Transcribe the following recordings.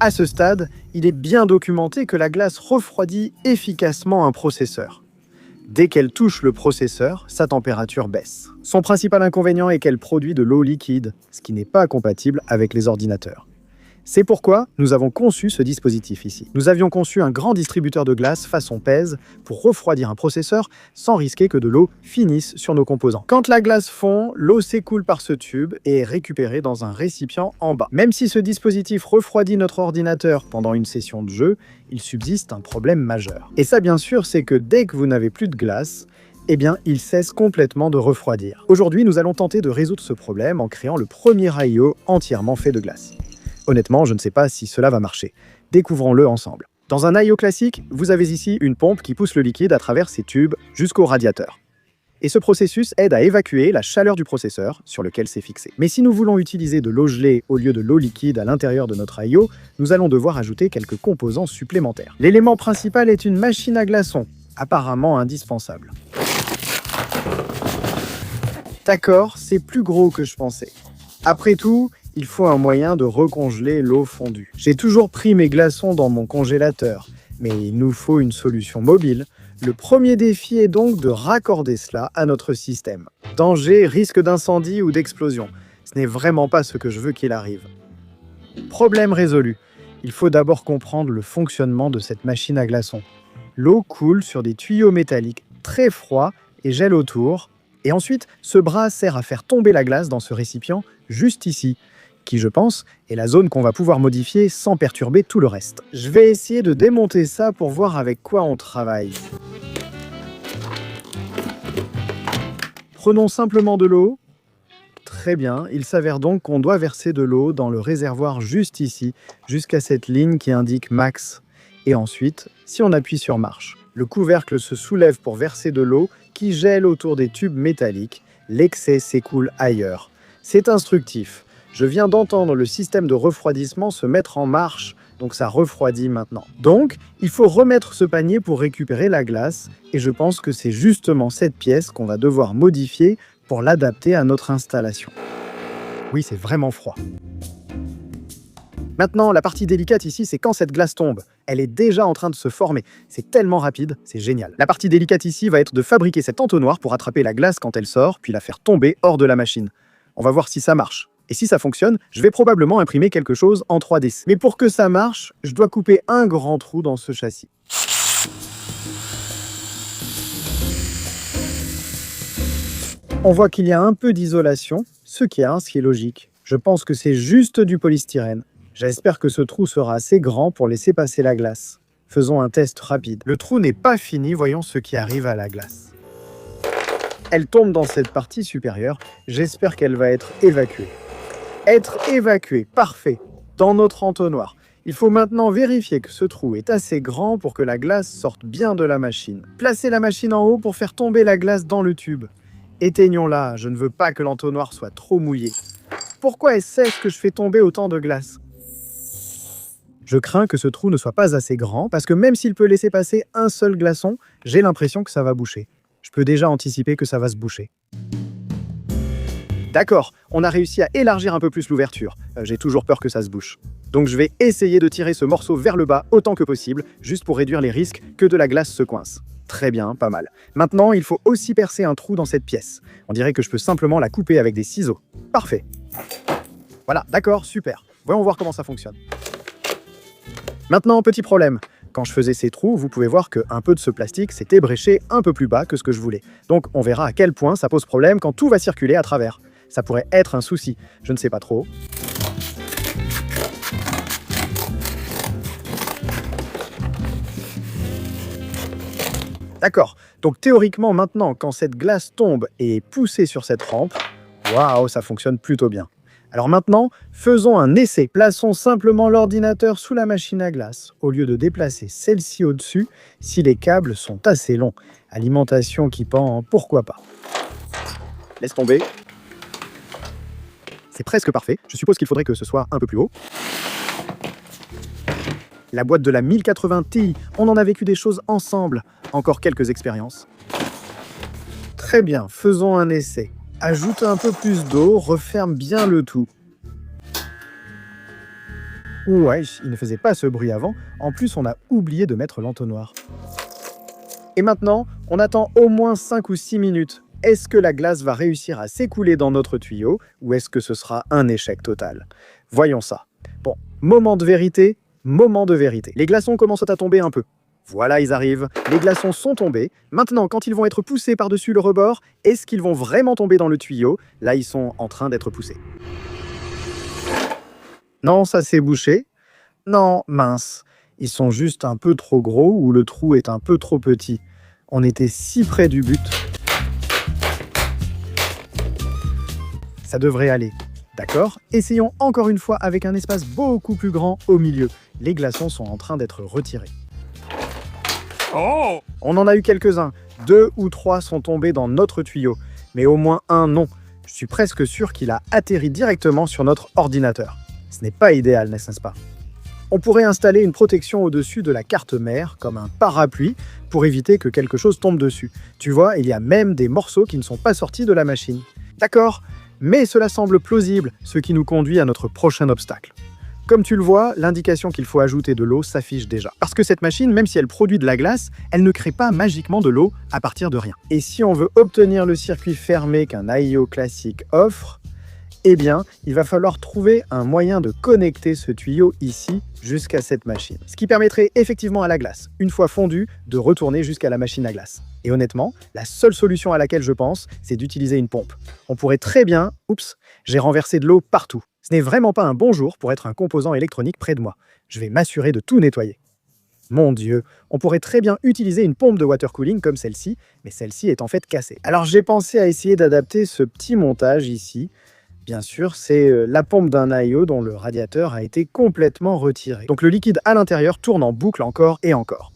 À ce stade, il est bien documenté que la glace refroidit efficacement un processeur. Dès qu'elle touche le processeur, sa température baisse. Son principal inconvénient est qu'elle produit de l'eau liquide, ce qui n'est pas compatible avec les ordinateurs. C'est pourquoi nous avons conçu ce dispositif ici. Nous avions conçu un grand distributeur de glace façon pèse pour refroidir un processeur sans risquer que de l'eau finisse sur nos composants. Quand la glace fond, l'eau s'écoule par ce tube et est récupérée dans un récipient en bas. Même si ce dispositif refroidit notre ordinateur pendant une session de jeu, il subsiste un problème majeur. Et ça, bien sûr, c'est que dès que vous n'avez plus de glace, eh bien, il cesse complètement de refroidir. Aujourd'hui, nous allons tenter de résoudre ce problème en créant le premier IO entièrement fait de glace. Honnêtement, je ne sais pas si cela va marcher. Découvrons-le ensemble. Dans un I/O classique, vous avez ici une pompe qui pousse le liquide à travers ces tubes jusqu'au radiateur. Et ce processus aide à évacuer la chaleur du processeur sur lequel c'est fixé. Mais si nous voulons utiliser de l'eau gelée au lieu de l'eau liquide à l'intérieur de notre I/O, nous allons devoir ajouter quelques composants supplémentaires. L'élément principal est une machine à glaçons, apparemment indispensable. D'accord, c'est plus gros que je pensais. Après tout, il faut un moyen de recongeler l'eau fondue. J'ai toujours pris mes glaçons dans mon congélateur, mais il nous faut une solution mobile. Le premier défi est donc de raccorder cela à notre système. Danger, risque d'incendie ou d'explosion. Ce n'est vraiment pas ce que je veux qu'il arrive. Problème résolu. Il faut d'abord comprendre le fonctionnement de cette machine à glaçons. L'eau coule sur des tuyaux métalliques très froids et gèle autour. Et ensuite, ce bras sert à faire tomber la glace dans ce récipient juste ici, qui, je pense, est la zone qu'on va pouvoir modifier sans perturber tout le reste. Je vais essayer de démonter ça pour voir avec quoi on travaille. Prenons simplement de l'eau. Très bien, il s'avère donc qu'on doit verser de l'eau dans le réservoir juste ici, jusqu'à cette ligne qui indique max. Et ensuite, si on appuie sur marche, le couvercle se soulève pour verser de l'eau qui gèle autour des tubes métalliques. L'excès s'écoule ailleurs. C'est instructif. Je viens d'entendre le système de refroidissement se mettre en marche, donc ça refroidit maintenant. Donc, il faut remettre ce panier pour récupérer la glace, et je pense que c'est justement cette pièce qu'on va devoir modifier pour l'adapter à notre installation. Oui, c'est vraiment froid. Maintenant, la partie délicate ici, c'est quand cette glace tombe. Elle est déjà en train de se former. C'est tellement rapide, c'est génial. La partie délicate ici va être de fabriquer cet entonnoir pour attraper la glace quand elle sort, puis la faire tomber hors de la machine. On va voir si ça marche. Et si ça fonctionne, je vais probablement imprimer quelque chose en 3D. Mais pour que ça marche, je dois couper un grand trou dans ce châssis. On voit qu'il y a un peu d'isolation, ce qui est logique. Je pense que c'est juste du polystyrène. J'espère que ce trou sera assez grand pour laisser passer la glace. Faisons un test rapide. Le trou n'est pas fini, voyons ce qui arrive à la glace. Elle tombe dans cette partie supérieure, j'espère qu'elle va être évacuée. Être évacuée, parfait, dans notre entonnoir. Il faut maintenant vérifier que ce trou est assez grand pour que la glace sorte bien de la machine. Placez la machine en haut pour faire tomber la glace dans le tube. Éteignons-la, je ne veux pas que l'entonnoir soit trop mouillé. Pourquoi est-ce que je fais tomber autant de glace ? Je crains que ce trou ne soit pas assez grand, parce que même s'il peut laisser passer un seul glaçon, j'ai l'impression que ça va boucher. Je peux déjà anticiper que ça va se boucher. D'accord, on a réussi à élargir un peu plus l'ouverture. J'ai toujours peur que ça se bouche. Donc je vais essayer de tirer ce morceau vers le bas autant que possible, juste pour réduire les risques que de la glace se coince. Très bien, pas mal. Maintenant, il faut aussi percer un trou dans cette pièce. On dirait que je peux simplement la couper avec des ciseaux. Parfait. Voilà, d'accord, super. Voyons voir comment ça fonctionne. Maintenant, petit problème. Quand je faisais ces trous, vous pouvez voir qu'un peu de ce plastique s'est ébréché un peu plus bas que ce que je voulais. Donc on verra à quel point ça pose problème quand tout va circuler à travers. Ça pourrait être un souci, je ne sais pas trop. D'accord, donc théoriquement maintenant, quand cette glace tombe et est poussée sur cette rampe, waouh, ça fonctionne plutôt bien. Alors maintenant, faisons un essai. Plaçons simplement l'ordinateur sous la machine à glace, au lieu de déplacer celle-ci au-dessus, si les câbles sont assez longs. Alimentation qui pend, pourquoi pas. Laisse tomber. C'est presque parfait. Je suppose qu'il faudrait que ce soit un peu plus haut. La boîte de la 1080 Ti, on en a vécu des choses ensemble. Encore quelques expériences. Très bien, faisons un essai. Ajoute un peu plus d'eau, referme bien le tout. Ouais, il ne faisait pas ce bruit avant. En plus, on a oublié de mettre l'entonnoir. Et maintenant, on attend au moins 5 ou 6 minutes. Est-ce que la glace va réussir à s'écouler dans notre tuyau ou est-ce que ce sera un échec total? Voyons ça. Bon, moment de vérité, moment de vérité. Les glaçons commencent à tomber un peu. Voilà, ils arrivent. Les glaçons sont tombés. Maintenant, quand ils vont être poussés par-dessus le rebord, est-ce qu'ils vont vraiment tomber dans le tuyau? Là, ils sont en train d'être poussés. Non, ça s'est bouché. Non, mince. Ils sont juste un peu trop gros ou le trou est un peu trop petit. On était si près du but. Ça devrait aller. D'accord? Essayons encore une fois avec un espace beaucoup plus grand au milieu. Les glaçons sont en train d'être retirés. Oh! On en a eu quelques-uns. 2 ou 3 sont tombés dans notre tuyau. Mais au moins un non. Je suis presque sûr qu'il a atterri directement sur notre ordinateur. Ce n'est pas idéal, n'est-ce pas? On pourrait installer une protection au-dessus de la carte mère, comme un parapluie, pour éviter que quelque chose tombe dessus. Tu vois, il y a même des morceaux qui ne sont pas sortis de la machine. D'accord, mais cela semble plausible, ce qui nous conduit à notre prochain obstacle. Comme tu le vois, l'indication qu'il faut ajouter de l'eau s'affiche déjà. Parce que cette machine, même si elle produit de la glace, elle ne crée pas magiquement de l'eau à partir de rien. Et si on veut obtenir le circuit fermé qu'un AIO classique offre, eh bien, il va falloir trouver un moyen de connecter ce tuyau ici jusqu'à cette machine. Ce qui permettrait effectivement à la glace, une fois fondue, de retourner jusqu'à la machine à glace. Et honnêtement, la seule solution à laquelle je pense, c'est d'utiliser une pompe. On pourrait très bien... Oups, j'ai renversé de l'eau partout. Ce n'est vraiment pas un bon jour pour être un composant électronique près de moi. Je vais m'assurer de tout nettoyer. Mon Dieu, on pourrait très bien utiliser une pompe de water cooling comme celle-ci, mais celle-ci est en fait cassée. Alors j'ai pensé à essayer d'adapter ce petit montage ici. Bien sûr, c'est la pompe d'un AIO dont le radiateur a été complètement retiré. Donc le liquide à l'intérieur tourne en boucle encore et encore.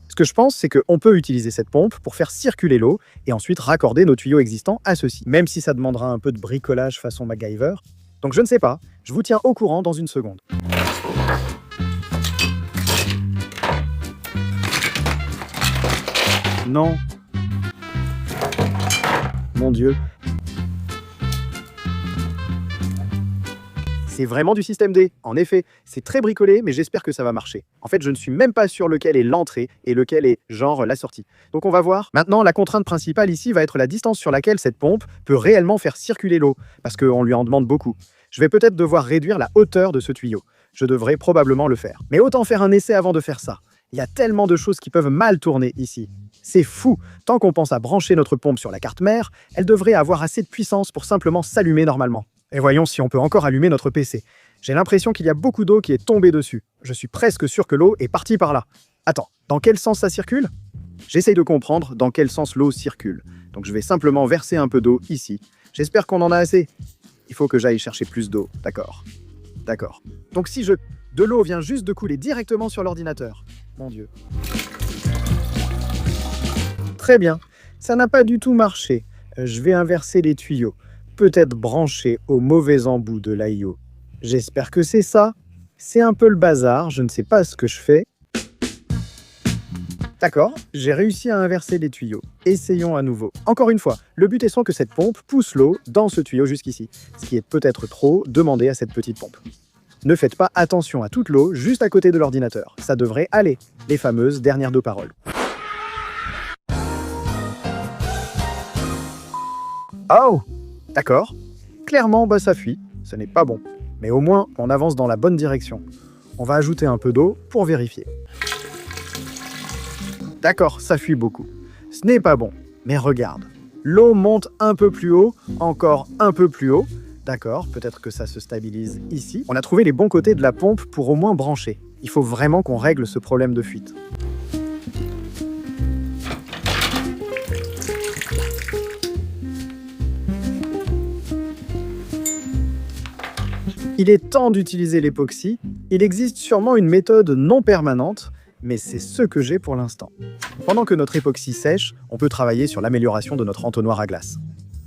Ce que je pense, c'est qu'on peut utiliser cette pompe pour faire circuler l'eau et ensuite raccorder nos tuyaux existants à ceux-ci, même si ça demandera un peu de bricolage façon MacGyver. Donc je ne sais pas, je vous tiens au courant dans une seconde. Non. Mon Dieu. C'est vraiment du système D. En effet, c'est très bricolé, mais j'espère que ça va marcher. En fait, je ne suis même pas sûr lequel est l'entrée et lequel est, genre, la sortie. Donc on va voir. Maintenant, la contrainte principale ici va être la distance sur laquelle cette pompe peut réellement faire circuler l'eau, parce qu'on lui en demande beaucoup. Je vais peut-être devoir réduire la hauteur de ce tuyau. Je devrais probablement le faire. Mais autant faire un essai avant de faire ça. Il y a tellement de choses qui peuvent mal tourner ici. C'est fou. Tant qu'on pense à brancher notre pompe sur la carte mère, elle devrait avoir assez de puissance pour simplement s'allumer normalement. Et voyons si on peut encore allumer notre PC. J'ai l'impression qu'il y a beaucoup d'eau qui est tombée dessus. Je suis presque sûr que l'eau est partie par là. Attends, dans quel sens ça circule? J'essaye de comprendre dans quel sens l'eau circule. Donc je vais simplement verser un peu d'eau ici. J'espère qu'on en a assez. Il faut que j'aille chercher plus d'eau. D'accord. D'accord. Donc si je... De l'eau vient juste de couler directement sur l'ordinateur. Mon Dieu. Très bien. Ça n'a pas du tout marché. Je vais inverser les tuyaux. Peut-être branché au mauvais embout de l'AIO. J'espère que c'est ça. C'est un peu le bazar, je ne sais pas ce que je fais. D'accord, j'ai réussi à inverser les tuyaux. Essayons à nouveau. Encore une fois, le but étant que cette pompe pousse l'eau dans ce tuyau jusqu'ici, ce qui est peut-être trop demandé à cette petite pompe. Ne faites pas attention à toute l'eau juste à côté de l'ordinateur. Ça devrait aller. Les fameuses dernières deux paroles. Oh! D'accord. Clairement, ça fuit. Ce n'est pas bon. Mais au moins, on avance dans la bonne direction. On va ajouter un peu d'eau pour vérifier. D'accord, ça fuit beaucoup. Ce n'est pas bon. Mais regarde. L'eau monte un peu plus haut, encore un peu plus haut. D'accord, peut-être que ça se stabilise ici. On a trouvé les bons côtés de la pompe pour au moins brancher. Il faut vraiment qu'on règle ce problème de fuite. Il est temps d'utiliser l'époxy. Il existe sûrement une méthode non permanente, mais c'est ce que j'ai pour l'instant. Pendant que notre époxy sèche, on peut travailler sur l'amélioration de notre entonnoir à glace.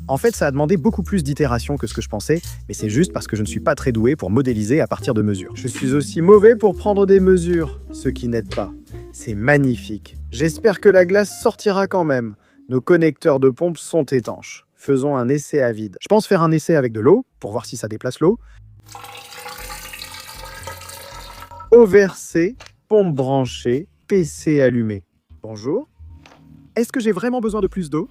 En fait, ça a demandé beaucoup plus d'itérations que ce que je pensais, mais c'est juste parce que je ne suis pas très doué pour modéliser à partir de mesures. Je suis aussi mauvais pour prendre des mesures, ce qui n'aide pas. C'est magnifique. J'espère que la glace sortira quand même. Nos connecteurs de pompe sont étanches. Faisons un essai à vide. Je pense faire un essai avec de l'eau, pour voir si ça déplace l'eau. Eau versée, pompe branchée, PC allumé. Bonjour. Est-ce que j'ai vraiment besoin de plus d'eau?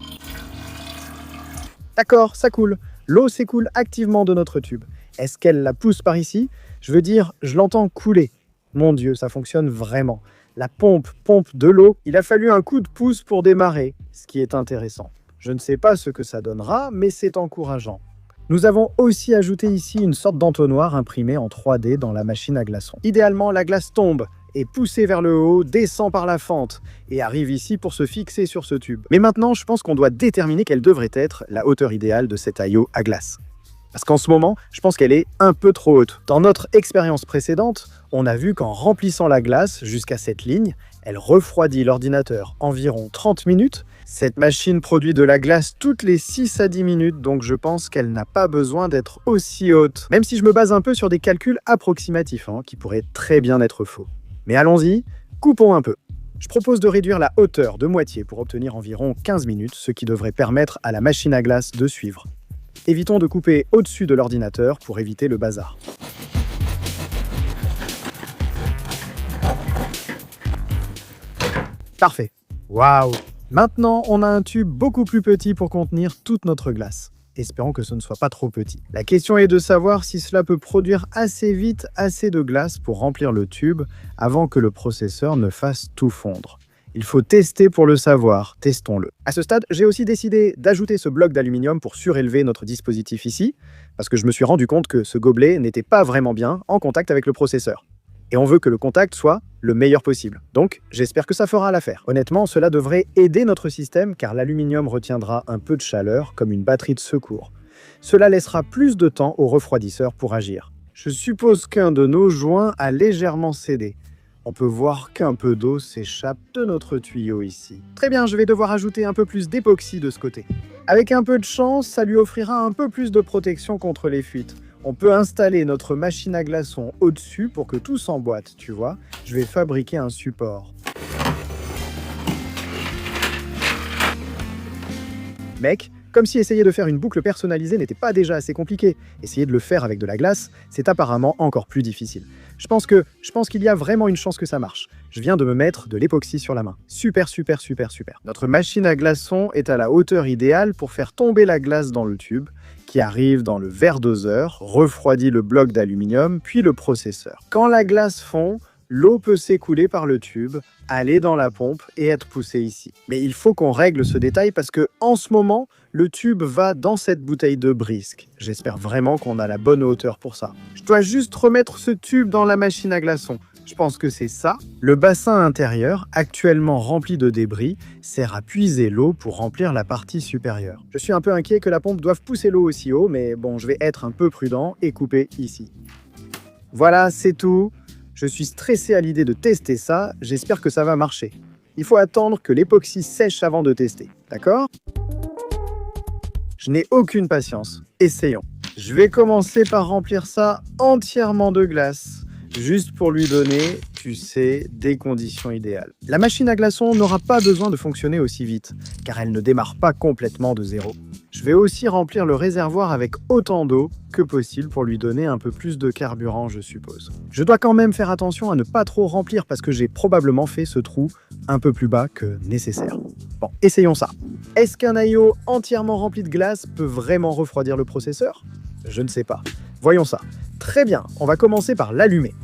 D'accord, ça coule. L'eau s'écoule activement de notre tube. Est-ce qu'elle la pousse par ici? Je veux dire, je l'entends couler. Mon Dieu, ça fonctionne vraiment. La pompe pompe de l'eau. Il a fallu un coup de pouce pour démarrer, ce qui est intéressant. Je ne sais pas ce que ça donnera, mais c'est encourageant. Nous avons aussi ajouté ici une sorte d'entonnoir imprimé en 3D dans la machine à glaçons. Idéalement, la glace tombe, est poussée vers le haut, descend par la fente et arrive ici pour se fixer sur ce tube. Mais maintenant, je pense qu'on doit déterminer quelle devrait être la hauteur idéale de cette IO à glace. Parce qu'en ce moment, je pense qu'elle est un peu trop haute. Dans notre expérience précédente, on a vu qu'en remplissant la glace jusqu'à cette ligne, elle refroidit l'ordinateur environ 30 minutes. Cette machine produit de la glace toutes les 6 à 10 minutes, donc je pense qu'elle n'a pas besoin d'être aussi haute. Même si je me base un peu sur des calculs approximatifs, qui pourraient très bien être faux. Mais allons-y, coupons un peu. Je propose de réduire la hauteur de moitié pour obtenir environ 15 minutes, ce qui devrait permettre à la machine à glace de suivre. Évitons de couper au-dessus de l'ordinateur pour éviter le bazar. Parfait. Waouh! Maintenant, on a un tube beaucoup plus petit pour contenir toute notre glace. Espérons que ce ne soit pas trop petit. La question est de savoir si cela peut produire assez vite assez de glace pour remplir le tube avant que le processeur ne fasse tout fondre. Il faut tester pour le savoir, testons-le. À ce stade, j'ai aussi décidé d'ajouter ce bloc d'aluminium pour surélever notre dispositif ici, parce que je me suis rendu compte que ce gobelet n'était pas vraiment bien en contact avec le processeur. Et on veut que le contact soit le meilleur possible. Donc, j'espère que ça fera l'affaire. Honnêtement, cela devrait aider notre système car l'aluminium retiendra un peu de chaleur comme une batterie de secours. Cela laissera plus de temps au refroidisseur pour agir. Je suppose qu'un de nos joints a légèrement cédé. On peut voir qu'un peu d'eau s'échappe de notre tuyau ici. Très bien, je vais devoir ajouter un peu plus d'époxy de ce côté. Avec un peu de chance, ça lui offrira un peu plus de protection contre les fuites. On peut installer notre machine à glaçons au-dessus pour que tout s'emboîte, tu vois. Je vais fabriquer un support. Mec, comme si essayer de faire une boucle personnalisée n'était pas déjà assez compliqué. Essayer de le faire avec de la glace, c'est apparemment encore plus difficile. Je pense qu'il y a vraiment une chance que ça marche. Je viens de me mettre de l'époxy sur la main. Super, super, super, super. Notre machine à glaçons est à la hauteur idéale pour faire tomber la glace dans le tube, qui arrive dans le verre doseur, refroidit le bloc d'aluminium, puis le processeur. Quand la glace fond, l'eau peut s'écouler par le tube, aller dans la pompe et être poussée ici. Mais il faut qu'on règle ce détail parce que, en ce moment, le tube va dans cette bouteille de brisque. J'espère vraiment qu'on a la bonne hauteur pour ça. Je dois juste remettre ce tube dans la machine à glaçons. Je pense que c'est ça. Le bassin intérieur, actuellement rempli de débris, sert à puiser l'eau pour remplir la partie supérieure. Je suis un peu inquiet que la pompe doive pousser l'eau aussi haut, mais bon, je vais être un peu prudent et couper ici. Voilà, c'est tout. Je suis stressé à l'idée de tester ça, j'espère que ça va marcher. Il faut attendre que l'époxy sèche avant de tester, d'accord? Je n'ai aucune patience. Essayons. Je vais commencer par remplir ça entièrement de glace, juste pour lui donner, tu sais, des conditions idéales. La machine à glaçons n'aura pas besoin de fonctionner aussi vite, car elle ne démarre pas complètement de zéro. Je vais aussi remplir le réservoir avec autant d'eau que possible pour lui donner un peu plus de carburant, je suppose. Je dois quand même faire attention à ne pas trop remplir parce que j'ai probablement fait ce trou un peu plus bas que nécessaire. Bon, essayons ça. Est-ce qu'un IO entièrement rempli de glace peut vraiment refroidir le processeur? Je ne sais pas. Voyons ça. Très bien, on va commencer par l'allumer.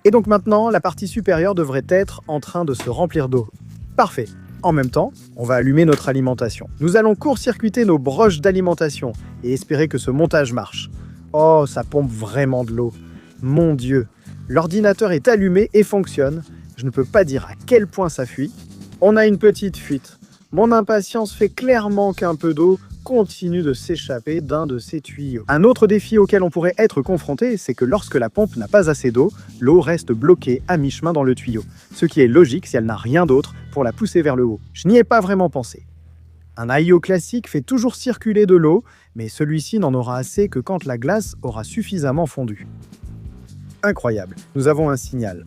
Et donc maintenant, la partie supérieure devrait être en train de se remplir d'eau. Parfait. En même temps, on va allumer notre alimentation. Nous allons court-circuiter nos broches d'alimentation et espérer que ce montage marche. Oh, ça pompe vraiment de l'eau. Mon Dieu. L'ordinateur est allumé et fonctionne. Je ne peux pas dire à quel point ça fuit. On a une petite fuite. Mon impatience fait clairement qu'un peu d'eau continue de s'échapper d'un de ces tuyaux. Un autre défi auquel on pourrait être confronté, c'est que lorsque la pompe n'a pas assez d'eau, l'eau reste bloquée à mi-chemin dans le tuyau, ce qui est logique si elle n'a rien d'autre pour la pousser vers le haut. Je n'y ai pas vraiment pensé. Un IO classique fait toujours circuler de l'eau, mais celui-ci n'en aura assez que quand la glace aura suffisamment fondu. Incroyable, nous avons un signal.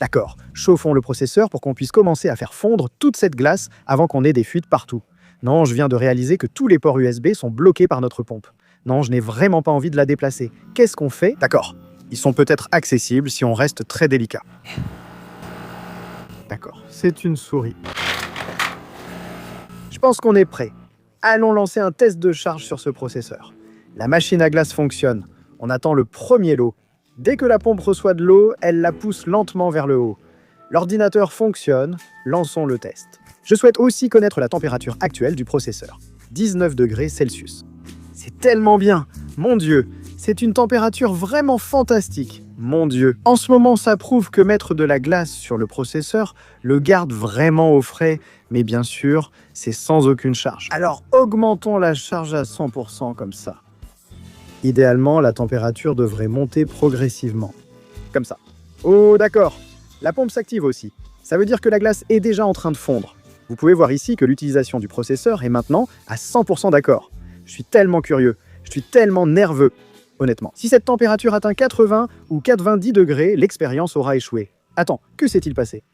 D'accord, chauffons le processeur pour qu'on puisse commencer à faire fondre toute cette glace avant qu'on ait des fuites partout. Non, je viens de réaliser que tous les ports USB sont bloqués par notre pompe. Non, je n'ai vraiment pas envie de la déplacer. Qu'est-ce qu'on fait? D'accord. Ils sont peut-être accessibles si on reste très délicat. D'accord, c'est une souris. Je pense qu'on est prêt. Allons lancer un test de charge sur ce processeur. La machine à glace fonctionne. On attend le premier lot. Dès que la pompe reçoit de l'eau, elle la pousse lentement vers le haut. L'ordinateur fonctionne. Lançons le test. Je souhaite aussi connaître la température actuelle du processeur. 19 degrés Celsius. C'est tellement bien. Mon Dieu, c'est une température vraiment fantastique. Mon Dieu. En ce moment, ça prouve que mettre de la glace sur le processeur le garde vraiment au frais, mais bien sûr, c'est sans aucune charge. Alors, augmentons la charge à 100% comme ça. Idéalement, la température devrait monter progressivement. Comme ça. Oh, d'accord. La pompe s'active aussi. Ça veut dire que la glace est déjà en train de fondre. Vous pouvez voir ici que l'utilisation du processeur est maintenant à 100% d'accord. Je suis tellement curieux. Je suis tellement nerveux. Honnêtement, si cette température atteint 80 ou 90 degrés, l'expérience aura échoué. Attends, que s'est-il passé?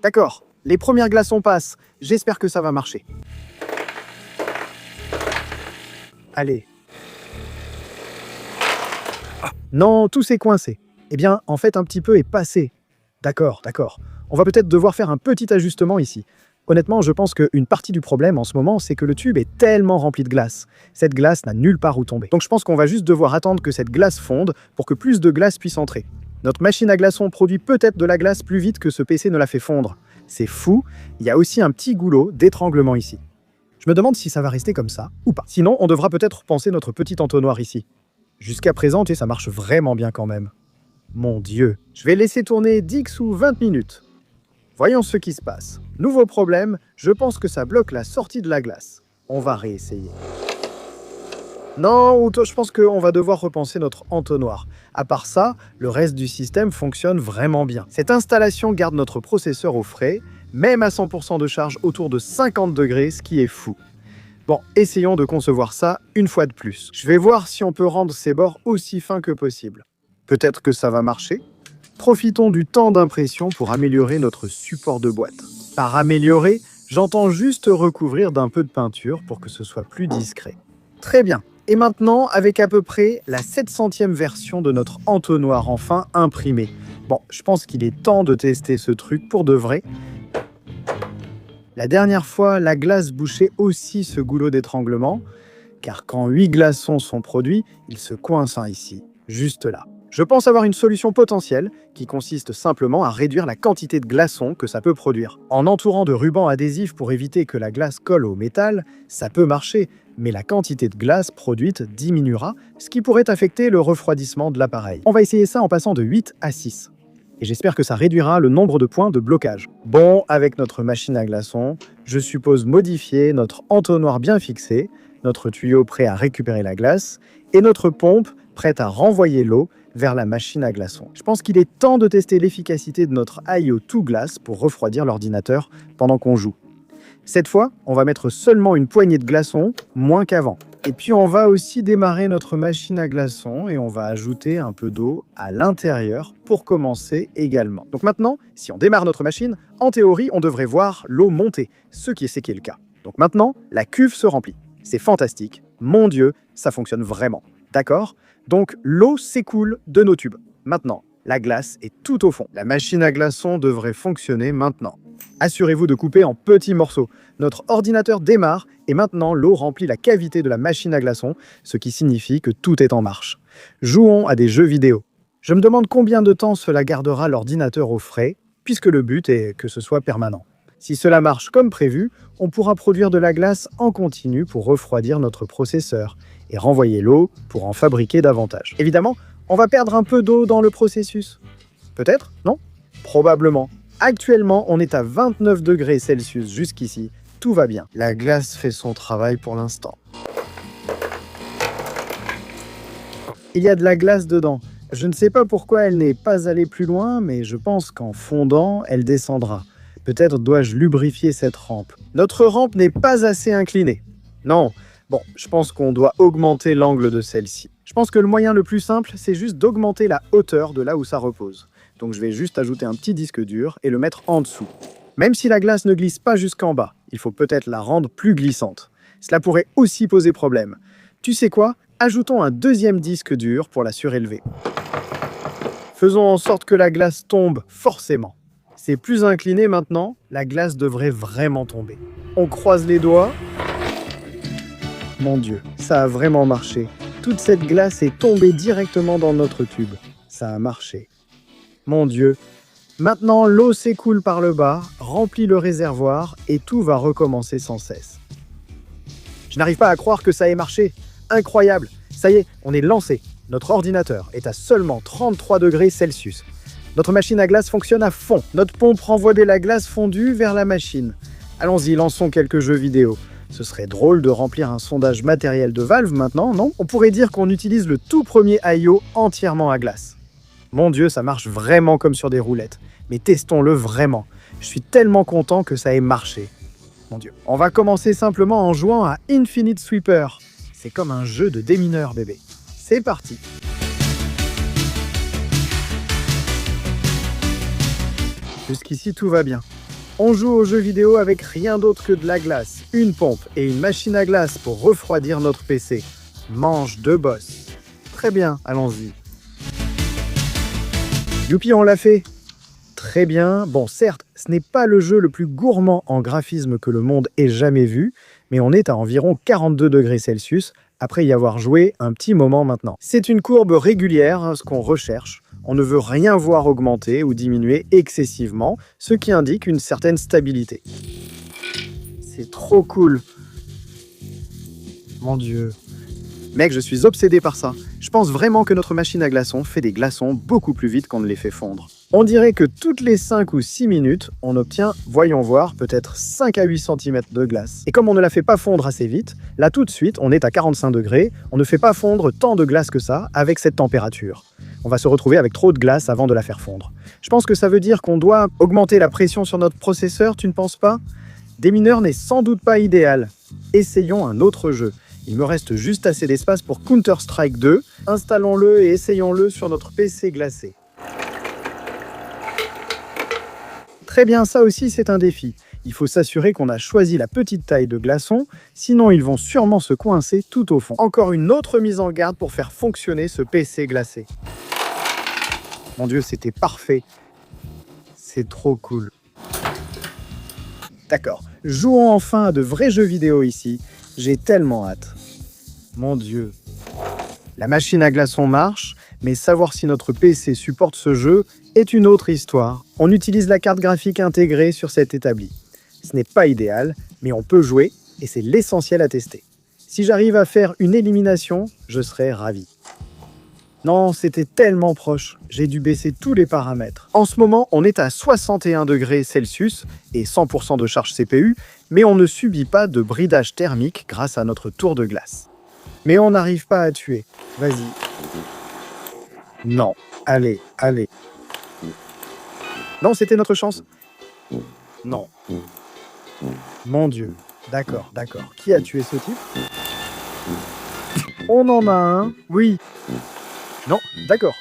D'accord, les premières glaçons passent. J'espère que ça va marcher. Allez. Non, tout s'est coincé. Eh bien, en fait, un petit peu est passé. D'accord. On va peut-être devoir faire un petit ajustement ici. Honnêtement, je pense qu'une partie du problème en ce moment, c'est que le tube est tellement rempli de glace. Cette glace n'a nulle part où tomber. Donc je pense qu'on va juste devoir attendre que cette glace fonde pour que plus de glace puisse entrer. Notre machine à glaçons produit peut-être de la glace plus vite que ce PC ne la fait fondre. C'est fou, il y a aussi un petit goulot d'étranglement ici. Je me demande si ça va rester comme ça ou pas. Sinon, on devra peut-être penser notre petit entonnoir ici. Jusqu'à présent, ça marche vraiment bien quand même. Mon Dieu. Je vais laisser tourner 10 ou 20 minutes. Voyons ce qui se passe. Nouveau problème, je pense que ça bloque la sortie de la glace. On va réessayer. Non, je pense qu'on va devoir repenser notre entonnoir. À part ça, le reste du système fonctionne vraiment bien. Cette installation garde notre processeur au frais, même à 100% de charge autour de 50 degrés, ce qui est fou. Bon, essayons de concevoir ça une fois de plus. Je vais voir si on peut rendre ces bords aussi fins que possible. Peut-être que ça va marcher. Profitons du temps d'impression pour améliorer notre support de boîte. Par améliorer, j'entends juste recouvrir d'un peu de peinture pour que ce soit plus discret. Très bien. Et maintenant, avec à peu près la 700e version de notre entonnoir enfin imprimé. Bon, je pense qu'il est temps de tester ce truc pour de vrai. La dernière fois, la glace bouchait aussi ce goulot d'étranglement, car quand 8 glaçons sont produits, il se coince ici, juste là. Je pense avoir une solution potentielle qui consiste simplement à réduire la quantité de glaçons que ça peut produire. En entourant de rubans adhésifs pour éviter que la glace colle au métal, ça peut marcher, mais la quantité de glace produite diminuera, ce qui pourrait affecter le refroidissement de l'appareil. On va essayer ça en passant de 8 à 6. Et j'espère que ça réduira le nombre de points de blocage. Bon, avec notre machine à glaçons, je suppose modifier notre entonnoir bien fixé, notre tuyau prêt à récupérer la glace, et notre pompe prête à renvoyer l'eau vers la machine à glaçons. Je pense qu'il est temps de tester l'efficacité de notre IO 2 Glass pour refroidir l'ordinateur pendant qu'on joue. Cette fois, on va mettre seulement une poignée de glaçons, moins qu'avant. Et puis on va aussi démarrer notre machine à glaçons et on va ajouter un peu d'eau à l'intérieur pour commencer également. Donc maintenant, si on démarre notre machine, en théorie, on devrait voir l'eau monter, ce qui est le cas. Donc maintenant, la cuve se remplit. C'est fantastique. Mon Dieu, ça fonctionne vraiment. D'accord? Donc l'eau s'écoule de nos tubes. Maintenant, la glace est tout au fond. La machine à glaçons devrait fonctionner maintenant. Assurez-vous de couper en petits morceaux. Notre ordinateur démarre et maintenant l'eau remplit la cavité de la machine à glaçons, ce qui signifie que tout est en marche. Jouons à des jeux vidéo. Je me demande combien de temps cela gardera l'ordinateur au frais, puisque le but est que ce soit permanent. Si cela marche comme prévu, on pourra produire de la glace en continu pour refroidir notre processeur et renvoyer l'eau pour en fabriquer davantage. Évidemment, on va perdre un peu d'eau dans le processus. Peut-être? Non? Probablement. Actuellement, on est à 29 degrés Celsius jusqu'ici. Tout va bien. La glace fait son travail pour l'instant. Il y a de la glace dedans. Je ne sais pas pourquoi elle n'est pas allée plus loin, mais je pense qu'en fondant, elle descendra. Peut-être dois-je lubrifier cette rampe. Notre rampe n'est pas assez inclinée. Non. Bon, je pense qu'on doit augmenter l'angle de celle-ci. Je pense que le moyen le plus simple, c'est juste d'augmenter la hauteur de là où ça repose. Donc je vais juste ajouter un petit disque dur et le mettre en dessous. Même si la glace ne glisse pas jusqu'en bas, il faut peut-être la rendre plus glissante. Cela pourrait aussi poser problème. Tu sais quoi? Ajoutons un deuxième disque dur pour la surélever. Faisons en sorte que la glace tombe, forcément. C'est plus incliné maintenant, la glace devrait vraiment tomber. On croise les doigts. Mon Dieu, ça a vraiment marché. Toute cette glace est tombée directement dans notre tube. Ça a marché. Mon Dieu. Maintenant, l'eau s'écoule par le bas, remplit le réservoir et tout va recommencer sans cesse. Je n'arrive pas à croire que ça ait marché. Incroyable. Ça y est, on est lancé. Notre ordinateur est à seulement 33 degrés Celsius. Notre machine à glace fonctionne à fond. Notre pompe renvoie de la glace fondue vers la machine. Allons-y, lançons quelques jeux vidéo. Ce serait drôle de remplir un sondage matériel de Valve maintenant, non? On pourrait dire qu'on utilise le tout premier IO entièrement à glace. Mon Dieu, ça marche vraiment comme sur des roulettes. Mais testons-le vraiment. Je suis tellement content que ça ait marché. Mon Dieu. On va commencer simplement en jouant à Infinite Sweeper. C'est comme un jeu de démineur, bébé. C'est parti. Jusqu'ici, tout va bien. On joue aux jeux vidéo avec rien d'autre que de la glace, une pompe et une machine à glace pour refroidir notre PC. Manche de boss. Très bien, allons-y. Youpi, on l'a fait. Très bien. Bon, certes, ce n'est pas le jeu le plus gourmand en graphisme que le monde ait jamais vu, mais on est à environ 42 degrés Celsius, après y avoir joué un petit moment maintenant. C'est une courbe régulière, ce qu'on recherche. On ne veut rien voir augmenter ou diminuer excessivement, ce qui indique une certaine stabilité. C'est trop cool. Mon Dieu. Mec, je suis obsédé par ça. Je pense vraiment que notre machine à glaçons fait des glaçons beaucoup plus vite qu'on ne les fait fondre. On dirait que toutes les 5 ou 6 minutes, on obtient, voyons voir, peut-être 5 à 8 cm de glace. Et comme on ne la fait pas fondre assez vite, là tout de suite, on est à 45 degrés, on ne fait pas fondre tant de glace que ça avec cette température. On va se retrouver avec trop de glace avant de la faire fondre. Je pense que ça veut dire qu'on doit augmenter la pression sur notre processeur, tu ne penses pas? Démineur n'est sans doute pas idéal. Essayons un autre jeu. Il me reste juste assez d'espace pour Counter-Strike 2. Installons-le et essayons-le sur notre PC glacé. Très bien, ça aussi c'est un défi. Il faut s'assurer qu'on a choisi la petite taille de glaçon, sinon ils vont sûrement se coincer tout au fond. Encore une autre mise en garde pour faire fonctionner ce PC glacé. Mon Dieu, c'était parfait. C'est trop cool. D'accord, jouons enfin à de vrais jeux vidéo ici. J'ai tellement hâte. Mon Dieu. La machine à glaçons marche, mais savoir si notre PC supporte ce jeu est une autre histoire. On utilise la carte graphique intégrée sur cet établi. Ce n'est pas idéal, mais on peut jouer et c'est l'essentiel à tester. Si j'arrive à faire une élimination, je serai ravi. Non, c'était tellement proche. J'ai dû baisser tous les paramètres. En ce moment, on est à 61 degrés Celsius et 100% de charge CPU, mais on ne subit pas de bridage thermique grâce à notre tour de glace. Mais on n'arrive pas à tuer. Vas-y. Non. Allez, allez. Non, c'était notre chance. Non. Mon Dieu. D'accord, d'accord. Qui a tué ce type? On en a un. Oui. Non, d'accord.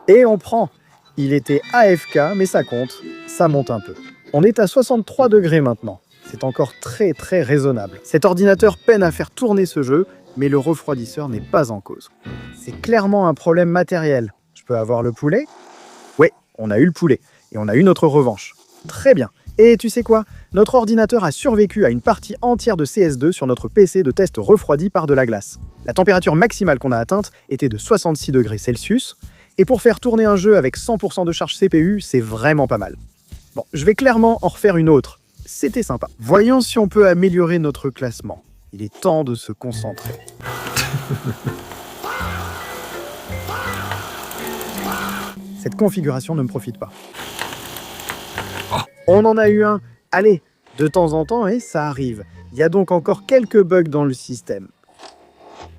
Et on prend. Il était AFK, mais ça compte. Ça monte un peu. On est à 63 degrés maintenant. C'est encore très raisonnable. Cet ordinateur peine à faire tourner ce jeu, mais le refroidisseur n'est pas en cause. C'est clairement un problème matériel. Je peux avoir le poulet? Ouais, on a eu le poulet. Et on a eu notre revanche. Très bien. Et tu sais quoi? Notre ordinateur a survécu à une partie entière de CS2 sur notre PC de test refroidi par de la glace. La température maximale qu'on a atteinte était de 66 degrés Celsius. Et pour faire tourner un jeu avec 100% de charge CPU, c'est vraiment pas mal. Bon, je vais clairement en refaire une autre. C'était sympa. Voyons si on peut améliorer notre classement. Il est temps de se concentrer. Cette configuration ne me profite pas. On en a eu un. Allez, de temps en temps, et ça arrive. Il y a donc encore quelques bugs dans le système.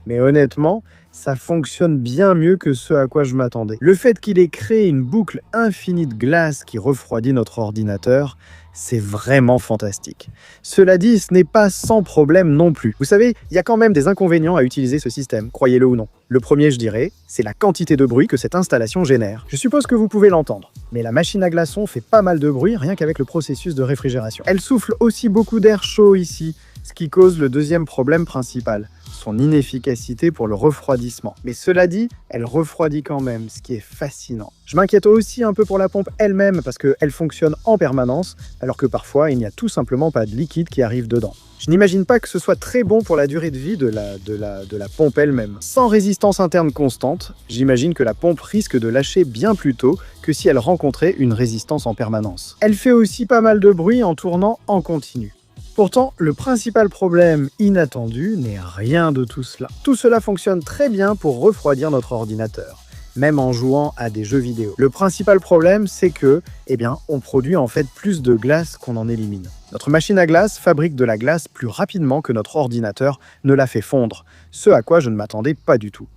Mais honnêtement, ça fonctionne bien mieux que ce à quoi je m'attendais. Le fait qu'il ait créé une boucle infinie de glace qui refroidit notre ordinateur, c'est vraiment fantastique. Cela dit, ce n'est pas sans problème non plus. Vous savez, il y a quand même des inconvénients à utiliser ce système, croyez-le ou non. Le premier, je dirais, c'est la quantité de bruit que cette installation génère. Je suppose que vous pouvez l'entendre, mais la machine à glaçons fait pas mal de bruit rien qu'avec le processus de réfrigération. Elle souffle aussi beaucoup d'air chaud ici, Ce qui cause le deuxième problème principal, son inefficacité pour le refroidissement. Mais cela dit, elle refroidit quand même, ce qui est fascinant. Je m'inquiète aussi un peu pour la pompe elle-même, parce qu'elle fonctionne en permanence, alors que parfois il n'y a tout simplement pas de liquide qui arrive dedans. Je n'imagine pas que ce soit très bon pour la durée de vie de la pompe elle-même. Sans résistance interne constante, j'imagine que la pompe risque de lâcher bien plus tôt que si elle rencontrait une résistance en permanence. Elle fait aussi pas mal de bruit en tournant en continu. Pourtant, le principal problème inattendu n'est rien de tout cela. Tout cela fonctionne très bien pour refroidir notre ordinateur, même en jouant à des jeux vidéo. Le principal problème, c'est que, on produit en fait plus de glace qu'on en élimine. Notre machine à glace fabrique de la glace plus rapidement que notre ordinateur ne la fait fondre, ce à quoi je ne m'attendais pas du tout.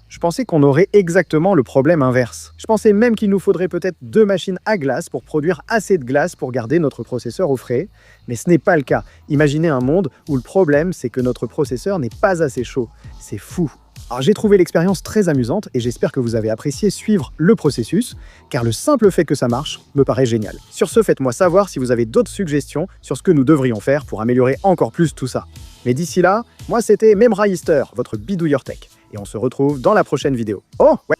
Je pensais qu'on aurait exactement le problème inverse. Je pensais même qu'il nous faudrait peut-être 2 machines à glace pour produire assez de glace pour garder notre processeur au frais, mais ce n'est pas le cas. Imaginez un monde où le problème, c'est que notre processeur n'est pas assez chaud. C'est fou. Alors j'ai trouvé l'expérience très amusante et j'espère que vous avez apprécié suivre le processus, car le simple fait que ça marche me paraît génial. Sur ce, faites-moi savoir si vous avez d'autres suggestions sur ce que nous devrions faire pour améliorer encore plus tout ça. Mais d'ici là, moi c'était Memra Easter, votre bidouilleur tech. Et on se retrouve dans la prochaine vidéo. Oh, ouais!